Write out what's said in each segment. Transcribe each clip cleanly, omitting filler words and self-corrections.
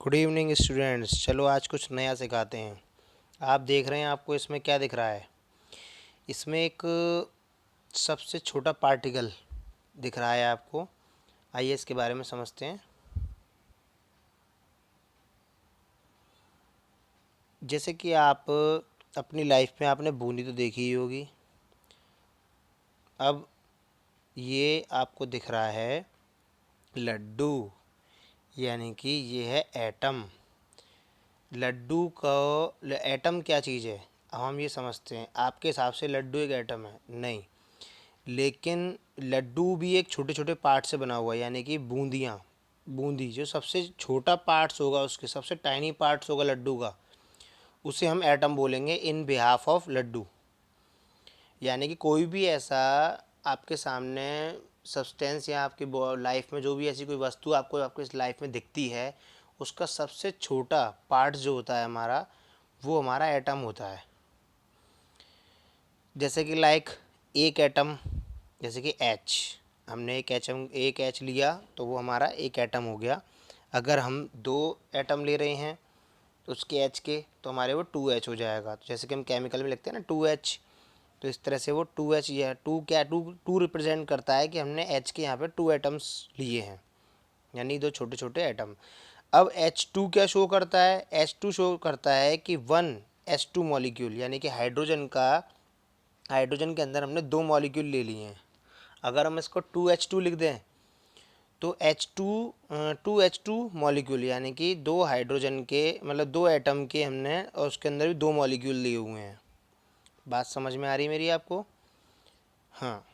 Good evening students. चलो आज कुछ नया सिखाते हैं। आप देख रहे हैं, आपको इसमें क्या दिख रहा है? इसमें एक सबसे छोटा पार्टिकल दिख रहा है आपको। आइए इसके बारे में समझते हैं। जैसे कि आप अपनी लाइफ में आपने बूंदी तो देखी ही होगी। अब ये आपको दिख रहा है लड्डू, यानी कि ये है एटम। लड्डू का एटम क्या चीज़ है? अब हम ये समझते हैं। आपके हिसाब से लड्डू एक एटम है? नहीं, लेकिन लड्डू भी एक छोटे छोटे पार्ट से बना हुआ है, यानी कि बूंदियाँ। बूंदी जो सबसे छोटा पार्ट्स होगा, उसके सबसे टाइनी पार्ट्स होगा लड्डू का, उसे हम एटम बोलेंगे इन बिहाफ ऑफ लड्डू। यानी कि कोई भी ऐसा आपके सामने सब्सटेंस या आपकी लाइफ में जो भी ऐसी कोई वस्तु आपको आपके इस लाइफ में दिखती है, उसका सबसे छोटा पार्ट जो होता है हमारा, वो हमारा एटम होता है। जैसे कि लाइक एक एटम, जैसे कि एच, हमने एक एच लिया तो वो हमारा एक एटम हो गया। अगर हम दो एटम ले रहे हैं उसके एच के, तो हमारे वो टू एच हो जाएगा। तो जैसे कि हम केमिकल में लिखते हैं ना टू एच, तो इस तरह से वो टू एच, या टू क्या, टू टू रिप्रेजेंट करता है कि हमने एच के यहाँ पे टू एटम्स लिए हैं, यानी दो छोटे छोटे एटम। अब एच टू क्या शो करता है? एच टू शो करता है कि वन एच टू मॉलिक्यूल, यानी कि हाइड्रोजन के अंदर हमने दो मॉलिक्यूल ले लिए हैं। अगर हम इसको टू एच टू लिख दें तो टू एच टू मॉलिक्यूल, यानी कि दो हाइड्रोजन के, मतलब दो एटम के हमने, और उसके अंदर भी दो मॉलिक्यूल लिए हुए हैं। बात समझ में आ रही मेरी आपको? हाँ,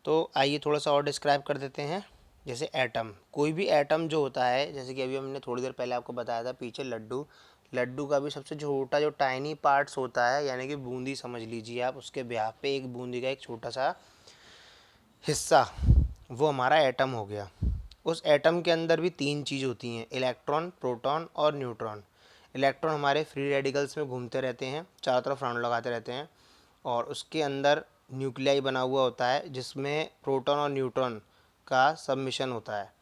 तो आइए थोड़ा सा और डिस्क्राइब कर देते हैं। जैसे एटम, कोई भी एटम जो होता है, जैसे कि अभी हमने थोड़ी देर पहले आपको बताया था पीछे लड्डू, लड्डू का भी सबसे छोटा जो टाइनी पार्ट्स होता है, यानी कि बूंदी समझ लीजिए आप, उसके ब्याह पे एक बूंदी का एक छोटा सा हिस्सा, वो हमारा एटम हो गया। उस एटम के अंदर भी तीन चीज़ होती हैं, इलेक्ट्रॉन, प्रोटॉन और न्यूट्रॉन। इलेक्ट्रॉन हमारे फ्री रेडिकल्स में घूमते रहते हैं, चारों तरफ राउंड लगाते रहते हैं, और उसके अंदर न्यूक्लियाई बना हुआ होता है जिसमें प्रोटॉन और न्यूट्रॉन का सबमिशन होता है।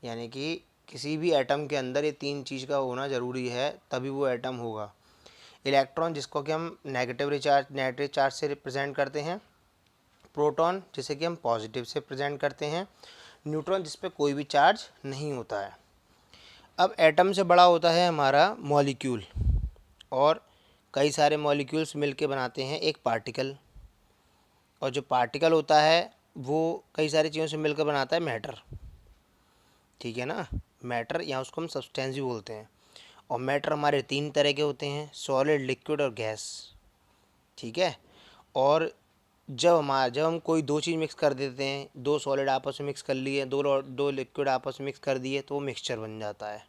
यानी कि किसी भी एटम के अंदर ये तीन चीज़ का होना ज़रूरी है, तभी वो एटम होगा। इलेक्ट्रॉन जिसको कि हम नेगेटिव चार्ज से रिप्रेजेंट करते हैं, प्रोटॉन जिसे कि हम पॉजिटिव से प्रेजेंट करते हैं, न्यूट्रॉन जिस पे कोई भी चार्ज नहीं होता है। अब एटम से बड़ा होता है हमारा मॉलिक्यूल, और कई सारे मॉलिक्यूल्स मिलके बनाते हैं एक पार्टिकल, और जो पार्टिकल होता है वो कई सारी चीज़ों से मिलकर बनाता है मैटर। ठीक है ना? मैटर, या उसको हम सब्सटेंस भी बोलते हैं। और मैटर हमारे तीन तरह के होते हैं, सॉलिड, लिक्विड और गैस। ठीक है? और जब हम कोई दो चीज़ मिक्स कर देते हैं, दो सॉलिड आपस में मिक्स कर लिए, दो लिक्विड आपस में मिक्स कर दिए, तो वो मिक्सचर बन जाता है।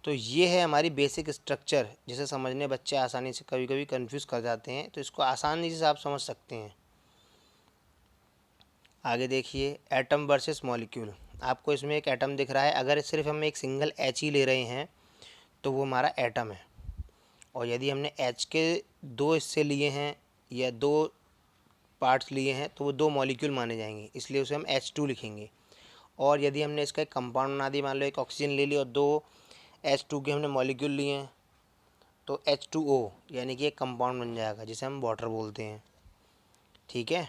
तो ये है हमारी बेसिक स्ट्रक्चर, जिसे समझने बच्चे आसानी से कभी कभी कंफ्यूज कर जाते हैं, तो इसको आसानी से आप समझ सकते हैं। आगे देखिए, एटम वर्सेस मॉलिक्यूल। आपको इसमें एक एटम दिख रहा है। अगर सिर्फ हम एक सिंगल एच ही ले रहे हैं तो वो हमारा एटम है, और यदि हमने एच के दो हिस्से लिए हैं या दो पार्ट्स लिए हैं तो वो दो मॉलिक्यूल माने जाएंगे, इसलिए उसे हम एच टू लिखेंगे। और यदि हमने इसका एक कंपाउंड बना दिया, मान लो एक ऑक्सीजन ले लिया और दो एच टू के हमने मॉलिक्यूल लिए हैं, तो एच टू ओ, यानी कि एक कंपाउंड बन जाएगा जिसे हम वाटर बोलते हैं। ठीक है?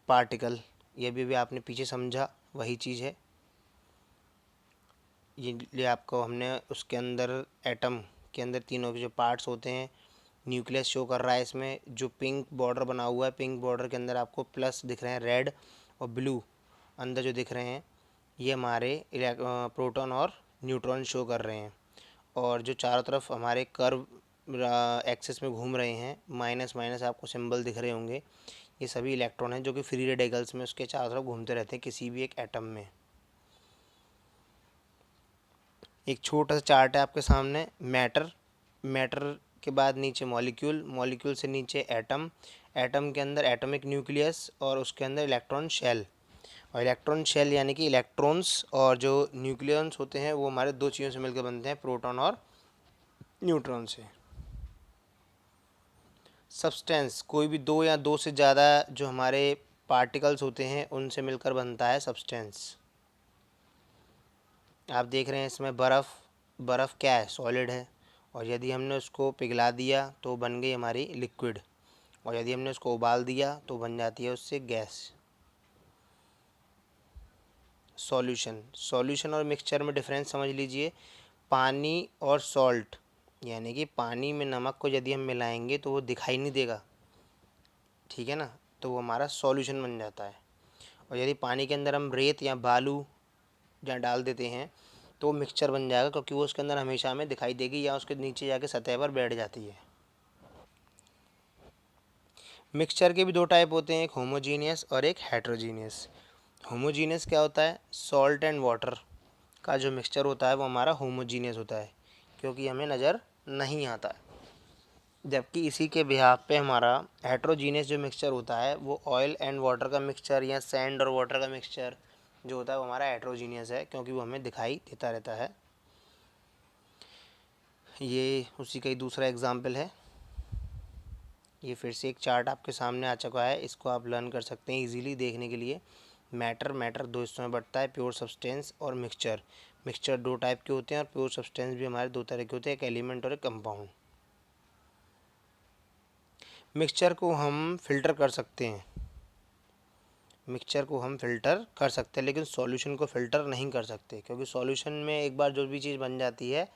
पार्टिकल, ये भी आपने पीछे समझा, वही चीज़ है। ये आपको हमने उसके अंदर, एटम के अंदर तीनों के जो पार्ट्स होते हैं, न्यूक्लियस शो कर रहा है इसमें, जो पिंक बॉर्डर बना हुआ है, पिंक बॉर्डर के अंदर आपको प्लस दिख रहे हैं, रेड और ब्लू अंदर जो दिख रहे हैं, ये हमारे प्रोटॉन और न्यूट्रॉन शो कर रहे हैं। और जो चारों तरफ हमारे कर्व एक्सिस में घूम रहे हैं, माइनस माइनस आपको सिंबल दिख रहे होंगे, ये सभी इलेक्ट्रॉन हैं जो कि फ्री रेडिकल्स में उसके चारों तरफ घूमते रहते हैं किसी भी एक एटम में। एक छोटा सा चार्ट है आपके सामने। मैटर, मैटर के बाद नीचे मॉलिक्यूल, मॉलिक्यूल से नीचे एटम, एटम के अंदर एटॉमिक न्यूक्लियस और उसके अंदर इलेक्ट्रॉन शेल। और इलेक्ट्रॉन शेल यानी कि इलेक्ट्रॉन्स, और जो न्यूक्लियंस होते हैं वो हमारे दो चीज़ों से मिलकर बनते हैं, प्रोटॉन और न्यूट्रॉन से। सब्सटेंस, कोई भी दो या दो से ज़्यादा जो हमारे पार्टिकल्स होते हैं उनसे मिलकर बनता है सब्सटेंस। आप देख रहे हैं इसमें बर्फ़ क्या है, सॉलिड है, और यदि हमने उसको पिघला दिया तो बन गई हमारी लिक्विड, और यदि हमने उसको उबाल दिया तो बन जाती है उससे गैस। सॉल्यूशन और मिक्सचर में डिफरेंस समझ लीजिए। पानी और सॉल्ट, यानी कि पानी में नमक को यदि हम मिलाएंगे तो वो दिखाई नहीं देगा, ठीक है ना, तो वो हमारा सॉल्यूशन बन जाता है। और यदि पानी के अंदर हम रेत या बालू या डाल देते हैं तो वो मिक्सचर बन जाएगा, क्योंकि वो उसके अंदर हमेशा हमें दिखाई देगी या उसके नीचे जाके सतह पर बैठ जाती है। मिक्सचर के भी दो टाइप होते हैं, एक होमोजीनियस और एक हेट्रोजीनियस। होमोजीनियस क्या होता है, सॉल्ट एंड वाटर का जो मिक्सचर होता है वो हमारा होमोजीनियस होता है, क्योंकि हमें नज़र नहीं आता है। जबकि इसी के बिहाफ पे हमारा हेट्रोजीनियस जो मिक्सचर होता है वो ऑयल एंड वाटर का मिक्सचर या सैंड और वाटर का मिक्सचर जो होता है वो हमारा हेट्रोजीनियस है, क्योंकि वो हमें दिखाई देता रहता है। ये उसी का ही दूसरा एग्जाम्पल है। ये फिर से एक चार्ट आपके सामने आ चुका है, इसको आप लर्न कर सकते हैं इजीली देखने के लिए। मैटर दो हिस्सों में बढ़ता है, प्योर सब्सटेंस और मिक्सचर। मिक्सचर दो टाइप के होते हैं और प्योर सब्सटेंस भी हमारे दो तरह के होते हैं, एक एलिमेंट और एक कंपाउंड। मिक्सचर को हम फिल्टर कर सकते हैं, लेकिन सॉल्यूशन को फ़िल्टर नहीं कर सकते, क्योंकि सॉल्यूशन में एक बार जो भी चीज़ बन जाती है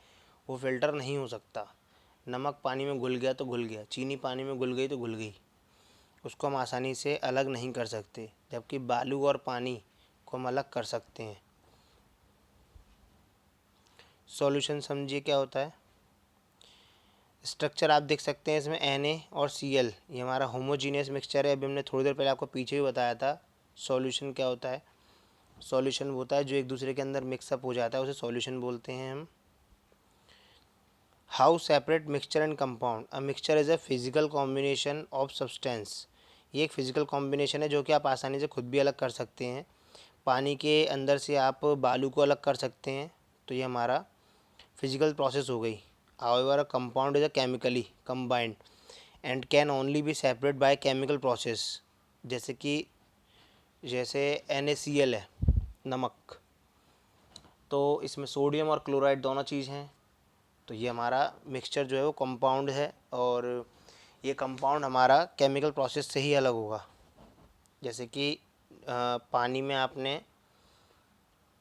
वो फ़िल्टर नहीं हो सकता। नमक पानी में घुल गया तो घुल गया, चीनी पानी में घुल गई तो घुल गई, उसको हम आसानी से अलग नहीं कर सकते, जबकि बालू और पानी को हम अलग कर सकते हैं। सॉल्यूशन समझिए क्या होता है। स्ट्रक्चर आप देख सकते हैं इसमें Na और Cl, ये हमारा होमोजीनियस मिक्सचर है। अभी हमने थोड़ी देर पहले आपको पीछे भी बताया था सॉल्यूशन क्या होता है। सॉल्यूशन होता है जो एक दूसरे के अंदर मिक्सअप हो जाता है, उसे सॉल्यूशन बोलते हैं हम। How separate mixture and compound, a mixture is a physical combination of substance. ये एक फिजिकल कॉम्बिनेशन है जो कि आप आसानी से खुद भी अलग कर सकते हैं। पानी के अंदर से आप बालू को अलग कर सकते हैं, तो ये हमारा फिजिकल प्रोसेस हो गई। However a compound is a chemically combined and can only B separate by chemical process. जैसे NaCl है, नमक, तो इसमें सोडियम और क्लोराइड दोनों चीज़ हैं, तो ये हमारा मिक्सचर जो है वो कंपाउंड है, और ये कंपाउंड हमारा केमिकल प्रोसेस से ही अलग होगा। जैसे कि पानी में आपने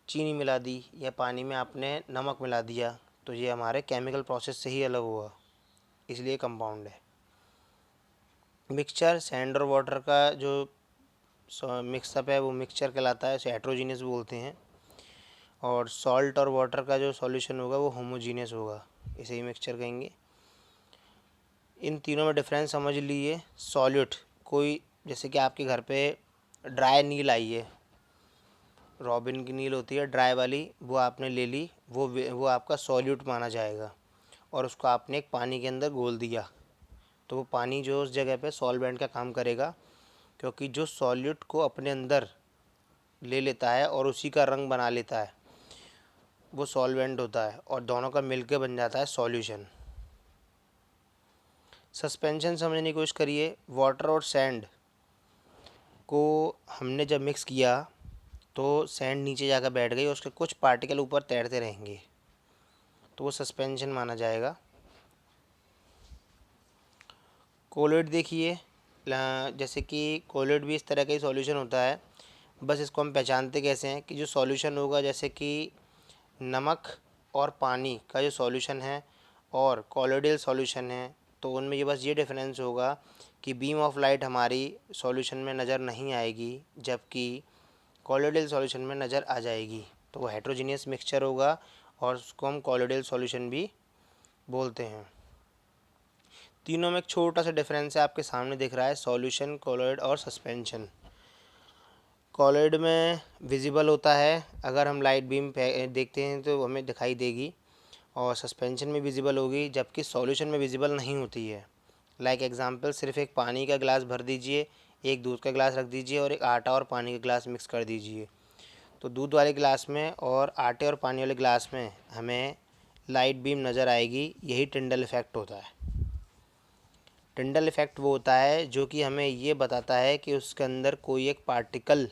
चीनी मिला दी या पानी में आपने नमक मिला दिया, तो ये हमारे केमिकल प्रोसेस से ही अलग होगा, इसलिए कंपाउंड है। मिक्सचर सैंड और वाटर का जो मिक्सअप है वो मिक्सचर कहलाता है, इसे हेट्रोजीनियस बोलते हैं। और सॉल्ट और वाटर का जो सॉल्यूशन होगा वो होमोजीनियस होगा, इसे ही मिक्सचर कहेंगे। इन तीनों में डिफरेंस समझ लीजिए। सॉल्यूट, कोई जैसे कि आपके घर पे ड्राई नील आई है, रॉबिन की नील होती है ड्राई वाली, वो आपने ले ली, वो आपका सॉल्यूट माना जाएगा, और उसको आपने एक पानी के अंदर घोल दिया, तो वो पानी जो उस जगह पे सॉल्वेंट का काम करेगा, क्योंकि जो सॉल्यूट को अपने अंदर ले लेता है और उसी का रंग बना लेता है वो सॉल्वेंट होता है, और दोनों का मिलकर बन जाता है सॉल्यूशन। सस्पेंशन समझने की कोशिश करिए। वाटर और सैंड को हमने जब मिक्स किया तो सैंड नीचे जाकर बैठ गई और उसके कुछ पार्टिकल ऊपर तैरते रहेंगे, तो वो सस्पेंशन माना जाएगा। कोलोइड देखिए, जैसे कि कोलोइड भी इस तरह का ही सॉल्यूशन होता है, बस इसको हम पहचानते कैसे हैं कि जो सॉल्यूशन होगा, जैसे कि नमक और पानी का जो सॉल्यूशन है और कोलोइडल सॉल्यूशन है, तो उनमें ये बस ये डिफरेंस होगा कि बीम ऑफ लाइट हमारी सॉल्यूशन में नज़र नहीं आएगी, जबकि कोलोइडल सॉल्यूशन में नज़र आ जाएगी, तो वो हेट्रोजीनियस मिक्सचर होगा और उसको हम कोलोइडल सॉल्यूशन भी बोलते हैं। तीनों में एक छोटा सा डिफरेंस है, आपके सामने दिख रहा है, सॉल्यूशन, कोलोइड और सस्पेंशन। कोलोइड में विजिबल होता है, अगर हम लाइट बीम देखते हैं तो हमें दिखाई देगी, और सस्पेंशन में विजिबल होगी, जबकि सॉल्यूशन में विजिबल नहीं होती है। लाइक एग्जांपल, सिर्फ एक पानी का गिलास भर दीजिए, एक दूध का गिलास रख दीजिए और एक आटा और पानी का गिलास मिक्स कर दीजिए, तो दूध वाले गिलास में और आटे और पानी वाले गिलास में हमें लाइट बीम नज़र आएगी। यही टिंडल इफ़ेक्ट होता है। टिंडल इफ़ेक्ट वो होता है जो कि हमें ये बताता है कि उसके अंदर कोई एक पार्टिकल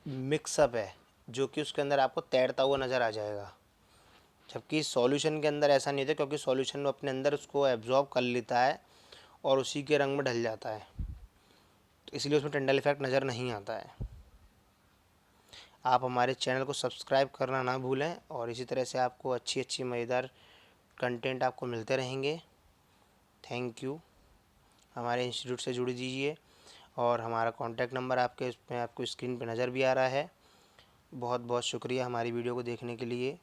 मिक्सअप है, जो कि उसके अंदर आपको तैरता हुआ नज़र आ जाएगा। जबकि सॉल्यूशन के अंदर ऐसा नहीं होता, क्योंकि सॉल्यूशन में अपने अंदर उसको एब्जॉर्ब कर लेता है और उसी के रंग में ढल जाता है, तो इसलिए उसमें टिंडल इफेक्ट नज़र नहीं आता है। आप हमारे चैनल को सब्सक्राइब करना ना भूलें, और इसी तरह से आपको अच्छी अच्छी मज़ेदार कंटेंट आपको मिलते रहेंगे। Thank you. हमारे इंस्टीट्यूट से जुड़ दीजिए, और हमारा कॉन्टैक्ट नंबर आपके इसमें आपको स्क्रीन पे नज़र भी आ रहा है। बहुत बहुत शुक्रिया हमारी वीडियो को देखने के लिए।